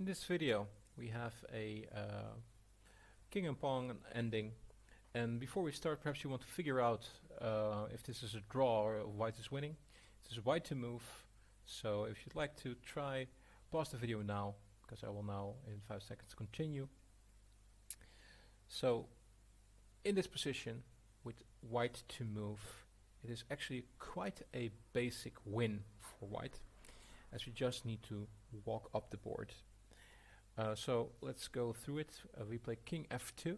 In this video we have a king and pawn ending, and before we start, perhaps you want to figure out if this is a draw or white is winning. This is white to move, so if you'd like to try, pause the video now, because I will now in 5 seconds continue. So in this position with white to move, it is actually quite a basic win for white, as we just need to walk up the board. So let's go through it. We play king f2.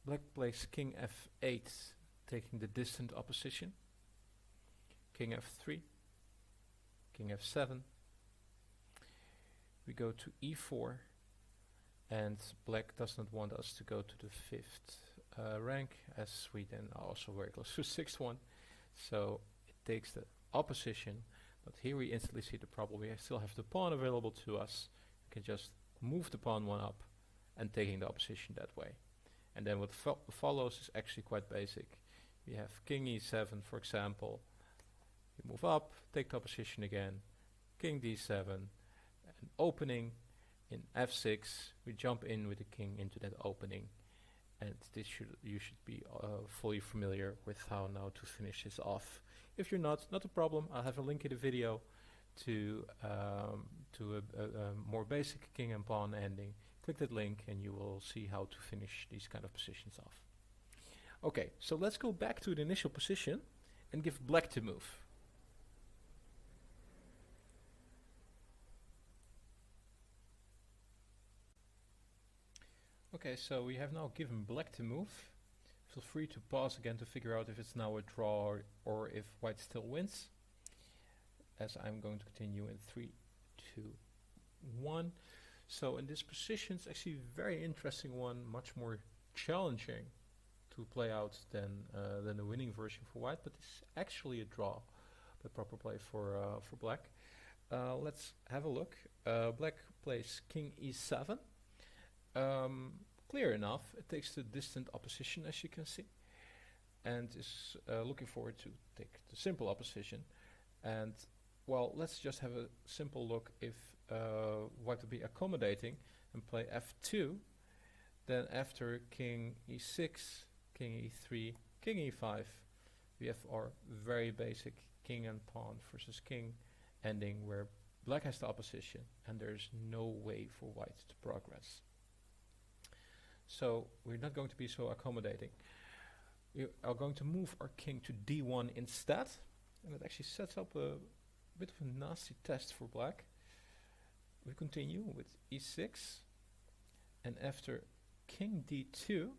Black plays king f8, taking the distant opposition. King f3, king f7. We go to e4, and black does not want us to go to the 5th rank, as we then are also very close to 6th one. So it takes the opposition. But here we instantly see the problem. We still have the pawn available to us. We can just move the pawn one up and taking the opposition that way. And then what follows is actually quite basic. We have king e7, for example. We move up, take the opposition again. King d7, an opening in f6. We jump in with the king into that opening. And this you should be fully familiar with how now to finish this off. If you're not a problem. I'll have a link in the video to a more basic king and pawn ending. Click that link and you will see how to finish these kind of positions off. Okay, so let's go back to the initial position and give black to move. Okay, so we have now given black to move. Feel free to pause again to figure out if it's now a draw or if white still wins, as I'm going to continue in 3, 2, 1. So in this position, it's actually a very interesting one, much more challenging to play out than the winning version for white, but it's actually a draw, the proper play for black. Let's have a look. Black plays king e7. Clear enough, it takes the distant opposition, as you can see, and is looking forward to take the simple opposition. And well, let's just have a simple look if white would be accommodating and play f2. Then after king e6, king e3, king e5, we have our very basic king and pawn versus king ending, where black has the opposition and there's no way for white to progress. So we're not going to be so accommodating. We are going to move our king to d1 instead, and it actually sets up a bit of a nasty test for black. We continue with e6, and after king d2,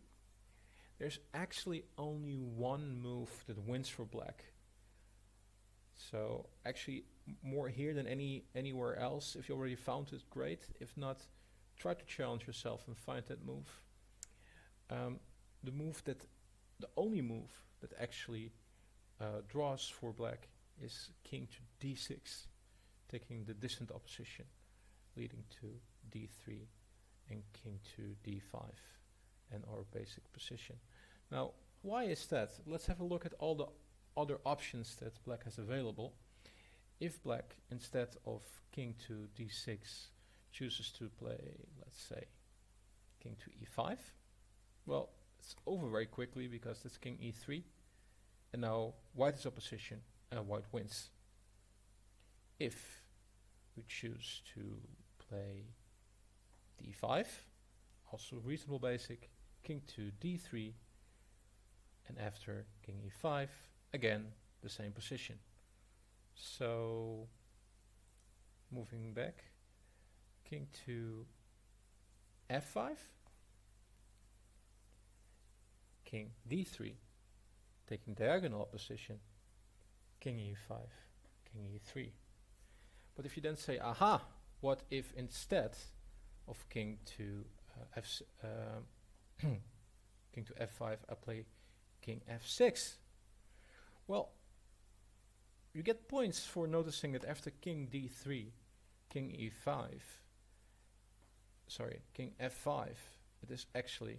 there's actually only one move that wins for black. So actually more here than anywhere else. If you already found it, great. If not, try to challenge yourself and find that move. The only move that actually draws for black is king to d6, taking the distant opposition, leading to d3 and king to d5 and our basic position. Now, why is that? Let's have a look at all the other options that black has available. If black, instead of king to d6, chooses to play, let's say, king to e5, well, it's over very quickly because that's king e3, and now white is opposition and white wins. If we choose to play d5, also reasonable basic, king to d3, and after king e5, again the same position. So moving back, king to f5, king d3, taking diagonal opposition, king e5, king e3. But if you then say, aha, what if instead of king to king to f5, I play king f6? Well, you get points for noticing that after king d3, king e5, sorry, king f5, it is actually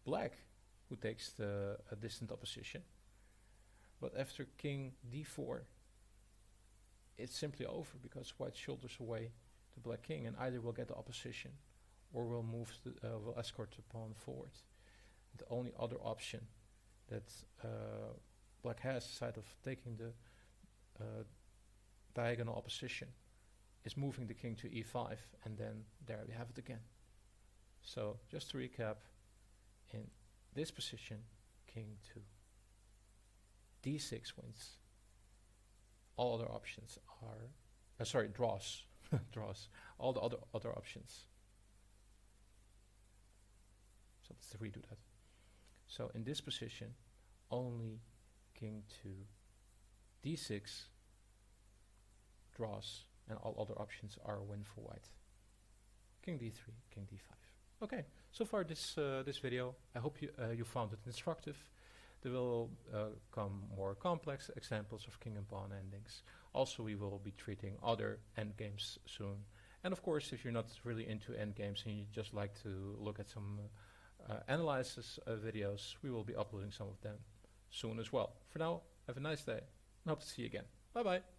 black who takes the distant opposition. But after king d4, it's simply over because white shoulders away the black king, and either will get the opposition or will move will escort the pawn forward. The only other option that black has, aside of taking the diagonal opposition, is moving the king to e5, and then there we have it again. So just to recap, in this position, king to d6 wins. All other options are, draws, draws. All the other options. So let's redo that. So in this position, only king to d6 draws, and all other options are a win for white. King d3, king d5. Okay, so far this video, I hope you found it instructive. There will come more complex examples of king and pawn endings. Also, we will be treating other endgames soon. And of course, if you're not really into endgames and you just like to look at some analysis videos, we will be uploading some of them soon as well. For now, have a nice day and hope to see you again. Bye bye.